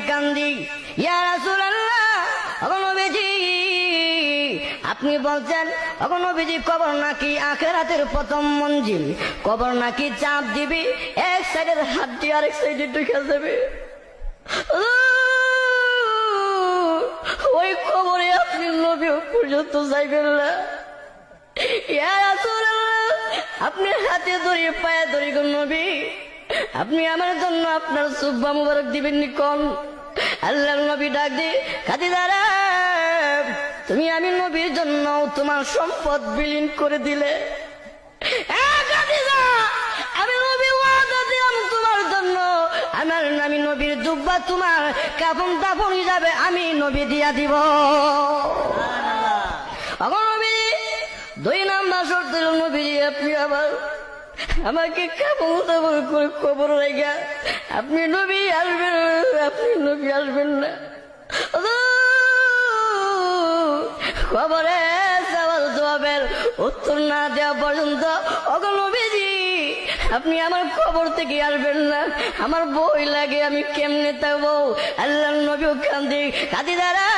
কান্দি, ইয়া রাসূলুল্লাহ, ওগো নবীজি, আপনি বলছেন ওগো নবীজি কবর নাকি আখিরাতের প্রথম মঞ্জিল, কবর নাকি চাপ দিবি, এক সাইডের হাত দিয়ে আরেক সাইডে ঢুকে যাবে, ওই কবরে আপনি নবী পর্যন্ত যাইবেন না। ইয়া রাসূলুল্লাহ, আপনি হাতে ধরে পায়ে ধরে গো নবী, আপনি আমার জন্য আপনার সুব্বা মুবারক দিবেন নি কোন? আল্লাহর নবী ডাক দিয়ে, খাদিজা রে, তুমি আমি নবীর জন্য তোমার সম্পদ বিলীন করে দিলে। খাদিজা, আমি নবী ওয়াদা দিলাম তোমার জন্য, আমি নবীর জুব্বা তোমার কাফন দাফন হিসাবে আমি নবী দিয়া দিব। নবী 2 নাম্বার শর্ত হল, নবীজি আপনি আবার আমাকে কাফন দাফন করে কবর রেখা আপনি নবী আসবেন, আপনি নবী আসবেন না। খবরে সওয়াল জবাবের উত্তর না দেওয়া পর্যন্ত ওগো নবীজি আপনি আমার খবর থেকে আসবেন না, আমার ভয় লাগে, আমি কেমনে থাকবো। আল্লাহর নবী কান্দি, খাদিজা রে,